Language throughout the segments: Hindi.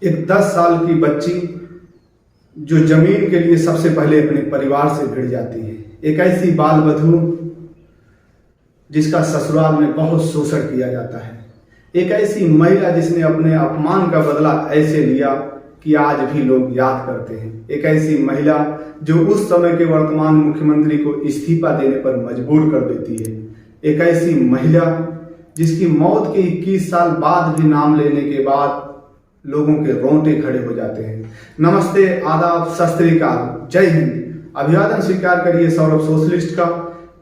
एक 10 साल की बच्ची जो जमीन के लिए सबसे पहले अपने परिवार से भिड़ जाती है। एक ऐसी बाल वधू जिसका ससुराल में बहुत शोषण किया जाता है। एक ऐसी महिला जिसने अपने अपमान का बदला ऐसे लिया कि आज भी लोग याद करते हैं। एक ऐसी महिला जो उस समय के वर्तमान मुख्यमंत्री को इस्तीफा देने पर मजबूर कर देती है। एक ऐसी महिला जिसकी मौत के 21 साल बाद भी नाम लेने के बाद लोगों के रोंगटे खड़े हो जाते हैं। नमस्ते, आदाब, सत श्री अकाल, जय हिंद। अभिवादन स्वीकार करिए सौरभ सोशलिस्ट का।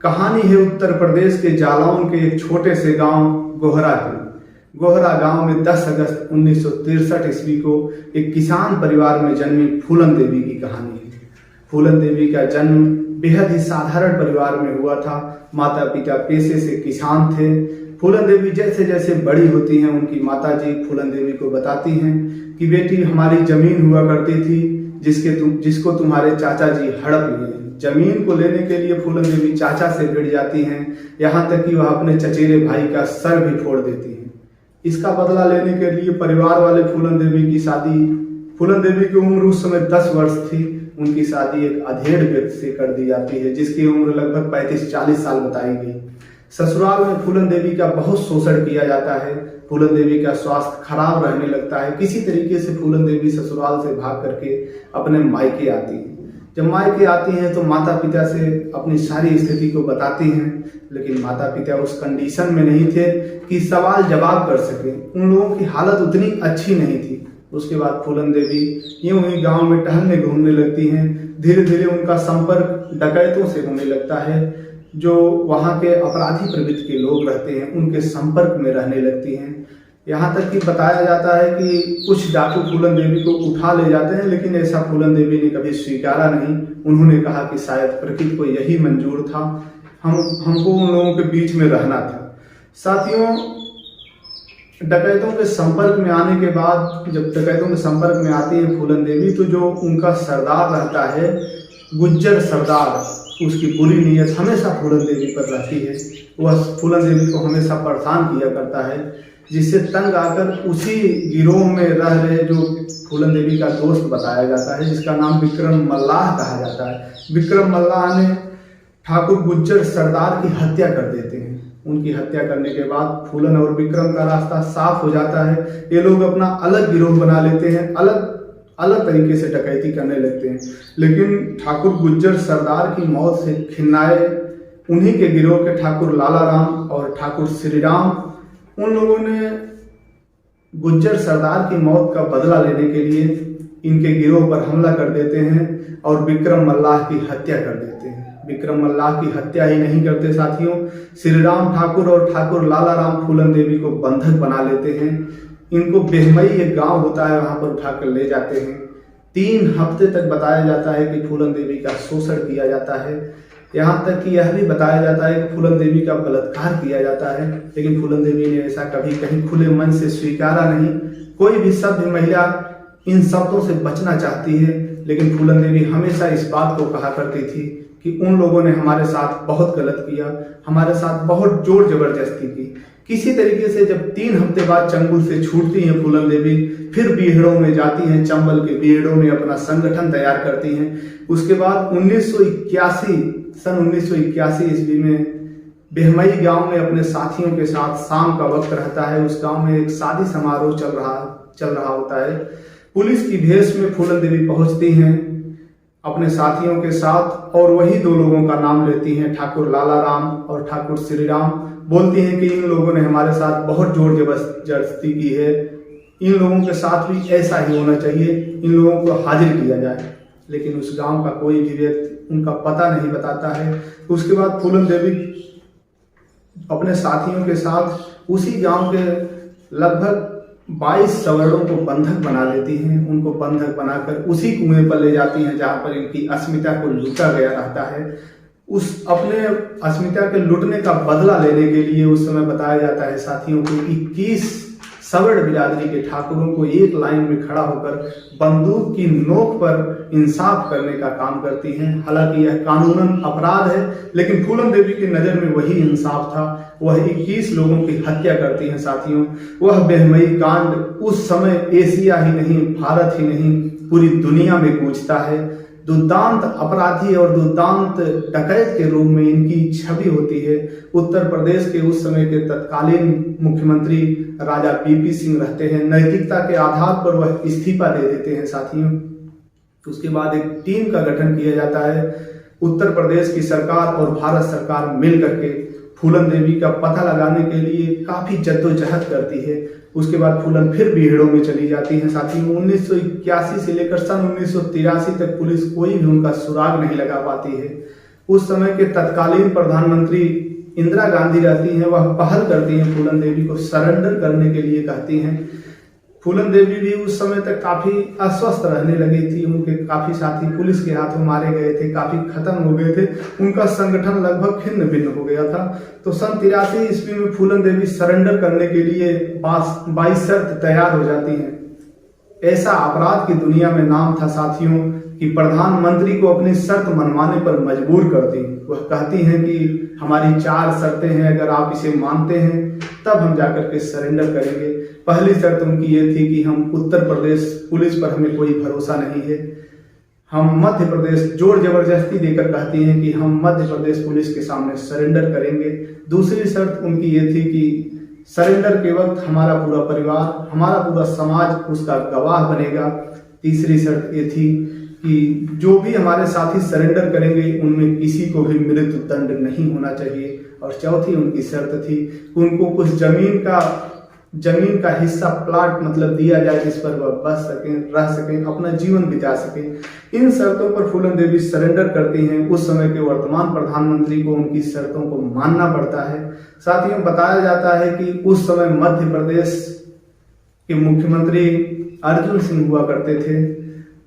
कहानी है उत्तर प्रदेश के जालौन के एक छोटे से गांव गोहरा की। गोहरा गांव में 10 अगस्त 1963 ईस्वी को एक किसान परिवार में जन्मी फूलन देवी की कहानी है। फूलन देवी का जन्म बेहद ही साधारण परिवार में हुआ था। माता पिता पेशे से किसान थे। फूलन देवी जैसे जैसे बड़ी होती हैं, उनकी माताजी फूलन देवी को बताती हैं कि बेटी, हमारी जमीन हुआ करती थी जिसको तुम्हारे चाचा जी हड़प लिए। जमीन को लेने के लिए फूलन देवी चाचा से भिड़ जाती हैं, यहाँ तक कि वह अपने चचेरे भाई का सर भी फोड़ देती हैं। इसका बदला लेने के लिए परिवार वाले फूलन देवी की उम्र उस समय 10 वर्ष थी। उनकी शादी एक अधेड़ व्यक्ति से कर दी जाती है जिसकी उम्र लगभग 35-40 साल बताई गई। ससुराल में फूलन देवी का बहुत शोषण किया जाता है। फूलन देवी का स्वास्थ्य खराब रहने लगता है। किसी तरीके से फूलन देवी ससुराल से भाग करके अपने मायके आती है। जब मायके आती हैं तो माता पिता से अपनी सारी स्थिति को बताती हैं, लेकिन माता पिता उस कंडीशन में नहीं थे कि सवाल जवाब कर सके। उन लोगों की हालत उतनी अच्छी नहीं थी। उसके बाद फूलन देवी यूं ही गांव में टहलने घूमने लगती हैं। धीरे धीरे उनका संपर्क डकैतों से होने लगता है। जो वहाँ के अपराधी प्रवृत्ति के लोग रहते हैं उनके संपर्क में रहने लगती हैं। यहाँ तक कि बताया जाता है कि कुछ डाकू फूलन देवी को उठा ले जाते हैं, लेकिन ऐसा फूलन देवी ने कभी स्वीकारा नहीं। उन्होंने कहा कि शायद प्रकृति को यही मंजूर था, हमको उन लोगों के बीच में रहना था। साथियों, डकैतों के संपर्क में आने के बाद, जब डकैतों के संपर्क में आती है फूलन देवी, तो जो उनका सरदार रहता है, गुज्जर सरदार, उसकी बुरी नीयत हमेशा फूलन देवी पर रहती है। वह फूलन देवी को हमेशा परेशान किया करता है, जिससे तंग आकर उसी गिरोह में रह रहे जो फूलन देवी का दोस्त बताया जाता है, जिसका नाम विक्रम मल्लाह कहा जाता है। विक्रम मल्लाह ने ठाकुर गुज्जर सरदार की हत्या कर देते हैं। उनकी हत्या करने के बाद फूलन और विक्रम का रास्ता साफ हो जाता है। ये लोग अपना अलग गिरोह बना लेते हैं, अलग तरीके से डकैती करने लगते हैं। लेकिन ठाकुर गुज्जर सरदार की मौत से खिन्नाए उन्हीं के गिरोह के ठाकुर लाला राम और ठाकुर श्री राम, उन लोगों ने गुज्जर सरदार की मौत का बदला लेने के लिए इनके गिरोह पर हमला कर देते हैं और विक्रम मल्लाह की हत्या कर देते हैं। विक्रम मल्लाह की हत्या ही नहीं करते साथियों, श्री राम ठाकुर और ठाकुर लाला राम फूलन देवी को बंधक बना लेते हैं। इनको बेहमई एक गांव होता है, वहां पर उठाकर ले जाते हैं। 3 हफ्ते तक बताया जाता है कि फूलन देवी का शोषण किया जाता है। यहाँ तक कि यह भी बताया जाता है कि फूलन देवी का बलात्कार किया जाता है, लेकिन फूलन देवी ने ऐसा कभी कहीं खुले मन से स्वीकारा नहीं। कोई भी सभ्य महिला इन शब्दों से बचना चाहती है, लेकिन फूलन देवी हमेशा इस बात को कहा करती थी कि उन लोगों ने हमारे साथ बहुत गलत किया, हमारे साथ बहुत जोर जबरदस्ती की। किसी तरीके से जब 3 हफ्ते बाद चंगुल से छूटती हैं फूलन देवी, फिर बीहड़ों में जाती हैं, चंबल के बीहड़ों में अपना संगठन तैयार करती हैं। उसके बाद सन 1981 ईस्वी में बेहमई गांव में अपने साथियों के साथ शाम का वक्त रहता है। उस गांव में एक शादी समारोह चल रहा होता है। पुलिस की भेष में फूलन देवी पहुंचती हैं अपने साथियों के साथ और वही 2 लोगों का नाम लेती हैं, ठाकुर लाला राम और ठाकुर श्री राम। बोलती हैं कि इन लोगों ने हमारे साथ बहुत जोर जबरदस्ती की है, इन लोगों के साथ भी ऐसा ही होना चाहिए, इन लोगों को हाजिर किया जाए। लेकिन उस गांव का कोई भी व्यक्ति उनका पता नहीं बताता है। उसके बाद फूलन देवी अपने साथियों के साथ उसी गांव के लगभग 22 सवर्णों को बंधक बना लेती हैं। उनको बंधक बनाकर उसी कुएं पर ले जाती हैं जहां पर इनकी अस्मिता को लूटा गया रहता है। उस अपने अस्मिता के लूटने का बदला लेने के लिए उस समय बताया जाता है साथियों को 21 सवर्ण बिरादरी के ठाकुरों को एक लाइन में खड़ा होकर बंदूक की नोक पर इंसाफ करने का काम करती हैं। हालांकि यह कानूनन अपराध है, लेकिन फूलन देवी की नज़र में वही इंसाफ था। वह 21 लोगों की हत्या करती हैं साथियों। वह बेहमई कांड उस समय एशिया ही नहीं, भारत ही नहीं, पूरी दुनिया में गूंजता है। दुर्दांत अपराधी और दुर्दांत डकैत के रूप में इनकी छवि होती है। उत्तर प्रदेश के उस समय के तत्कालीन मुख्यमंत्री राजा पीपी सिंह रहते हैं। नैतिकता के आधार पर वह इस्तीफा दे देते हैं साथियों। उसके बाद एक टीम का गठन किया जाता है। उत्तर प्रदेश की सरकार और भारत सरकार मिल करके फूलन देवी का पता लगाने के लिए काफी जद्दोजहद करती है। उसके बाद फूलन फिर बीहड़ों में चली जाती हैं साथियों। 1981 से लेकर सन 1983 तक पुलिस कोई भी उनका सुराग नहीं लगा पाती है। उस समय के तत्कालीन प्रधानमंत्री इंदिरा गांधी रहती हैं। वह पहल करती हैं, फूलन देवी को सरेंडर करने के लिए कहती हैं। फूलन देवी भी उस समय तक काफी अस्वस्थ रहने लगी थी। उनके काफी साथी पुलिस के हाथों मारे गए थे, काफी खत्म हो गए थे। उनका संगठन लगभग खिन्न भिन्न हो गया था। तो सन 83 ईस्वी में फूलन देवी सरेंडर करने के लिए 22 शर्त तैयार हो जाती हैं। ऐसा अपराध की दुनिया में नाम था साथियों कि प्रधानमंत्री को अपनी शर्त मनवाने पर मजबूर करती। वह कहती हैं कि हमारी 4 शर्तें हैं, अगर आप इसे मानते हैं तब हम जाकर के सरेंडर करेंगे। पहली शर्त उनकी ये थी कि हम उत्तर प्रदेश पुलिस पर हमें कोई भरोसा नहीं है। हम मध्य प्रदेश, जोर जबरदस्ती देकर कहती हैं कि हम मध्य प्रदेश पुलिस के सामने सरेंडर करेंगे। दूसरी शर्त उनकी ये थी कि सरेंडर के वक्त हमारा पूरा परिवार, हमारा पूरा समाज उसका गवाह बनेगा। तीसरी शर्त ये थी कि जो भी हमारे साथी सरेंडर करेंगे उनमें किसी को भी मृत्यु दंड नहीं होना चाहिए। और चौथी उनकी शर्त थी कि उनको कुछ जमीन का हिस्सा, प्लाट मतलब दिया जाए जिस पर वह बस सकें, रह सकें, अपना जीवन बिता सकें। इन शर्तों पर फूलन देवी सरेंडर करती हैं। उस समय के वर्तमान प्रधानमंत्री को उनकी शर्तों को मानना पड़ता है। साथियों, बताया जाता है कि उस समय मध्य प्रदेश के मुख्यमंत्री अर्जुन सिंह हुआ करते थे।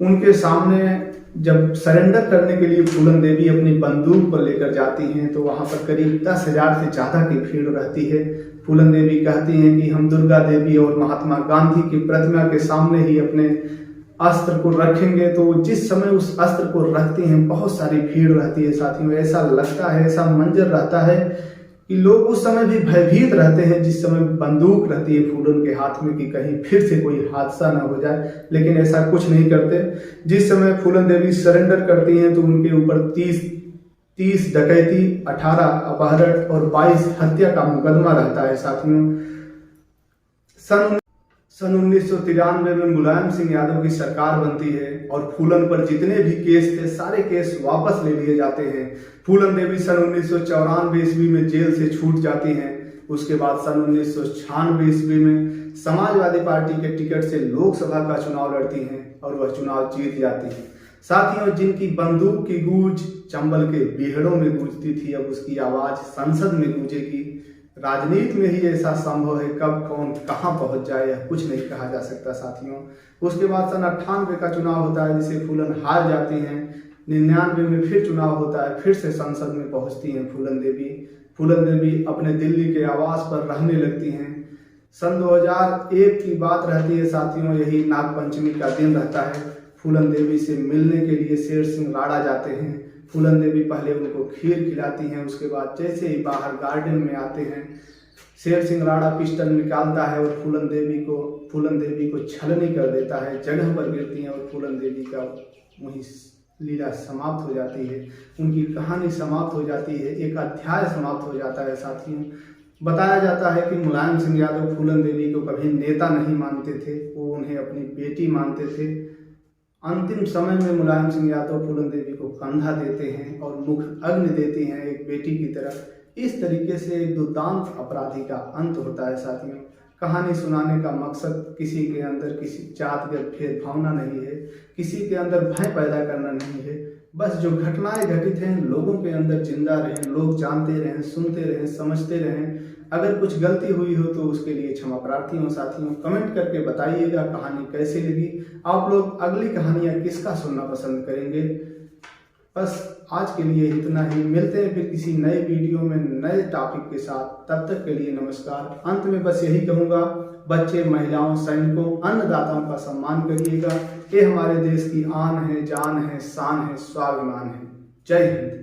उनके सामने जब सरेंडर करने के लिए फूलन देवी अपनी बंदूक को लेकर जाती हैं तो वहां पर करीब 10,000 से ज्यादा की भीड़ रहती है। फूलन देवी कहती हैं कि हम दुर्गा देवी और महात्मा गांधी की प्रतिमा के सामने ही अपने अस्त्र को रखेंगे। तो जिस समय उस अस्त्र को रखती हैं बहुत सारी भीड़ रहती है साथियों। ऐसा लगता है, ऐसा मंजर रहता है कि लोग उस समय भी भयभीत रहते हैं जिस समय बंदूक रहती है फूलन के हाथ में कि कहीं फिर से कोई हादसा ना हो जाए, लेकिन ऐसा कुछ नहीं करते। जिस समय फूलन देवी सरेंडर करती हैं तो उनके ऊपर 30 डकैती, 18 अपहरण और 22 हत्या का मुकदमा रहता है साथियों। सन 1993 में मुलायम सिंह यादव की सरकार बनती है और फूलन पर जितने भी केस थे सारे केस वापस ले लिए जाते हैं। फूलन देवी सन 1994 ईस्वी में जेल से छूट जाती हैं। उसके बाद सन 1996 ईस्वी में समाजवादी पार्टी के टिकट से लोकसभा का चुनाव लड़ती हैं और वह चुनाव जीत जाती हैं। साथियों, जिनकी बंदूक की गूंज चंबल के बीहड़ों में गूंजती थी, अब उसकी आवाज संसद में गूंजेगी। राजनीति में ही ऐसा संभव है, कब कौन कहां पहुंच जाए यह कुछ नहीं कहा जा सकता साथियों। उसके बाद सन 98 का चुनाव होता है जिसे फूलन हार जाती हैं। 99 में फिर चुनाव होता है, फिर से संसद में पहुंचती हैं फूलन देवी। फूलन देवी अपने दिल्ली के आवास पर रहने लगती हैं। सन 2001 की बात रहती है साथियों, यही नागपंचमी का दिन रहता है। फूलन देवी से मिलने के लिए शेर सिंह राणा जाते हैं। फूलन देवी पहले उनको खीर खिलाती हैं। उसके बाद जैसे ही बाहर गार्डन में आते हैं शेर सिंह राणा पिस्टल निकालता है और फूलन देवी को छलनी कर देता है। जगह पर गिरती हैं और फूलन देवी का वही लीला समाप्त हो जाती है। उनकी कहानी समाप्त हो जाती है, एक अध्याय समाप्त हो जाता है साथियों। बताया जाता है कि मुलायम सिंह यादव फूलन देवी को कभी नेता नहीं मानते थे, वो उन्हें अपनी बेटी मानते थे। अंतिम समय में मुलायम सिंह यादव फूलन देवी को कंधा देते हैं और मुख अग्नि देती हैं एक बेटी की तरह। इस तरीके से एक दुर्दांत अपराधी का अंत होता है साथियों। कहानी सुनाने का मकसद किसी के अंदर किसी जातगत भेदभावना नहीं है, किसी के अंदर भय पैदा करना नहीं है। बस जो घटनाएं घटित हैं लोगों के अंदर जिंदा रहें, लोग जानते रहें, सुनते रहें, समझते रहें। अगर कुछ गलती हुई हो तो उसके लिए क्षमा प्रार्थी हूँ साथियों। कमेंट करके बताइएगा कहानी कैसी लगी। आप लोग अगली कहानियाँ किसका सुनना पसंद करेंगे। बस आज के लिए इतना ही। मिलते हैं फिर किसी नए वीडियो में नए टॉपिक के साथ। तब तक के लिए नमस्कार। अंत में बस यही कहूँगा, बच्चे, महिलाओं, सैनिकों, अन्नदाताओं का सम्मान करिएगा। ये हमारे देश की आन है, जान है, शान है, स्वाभिमान है। जय हिंद।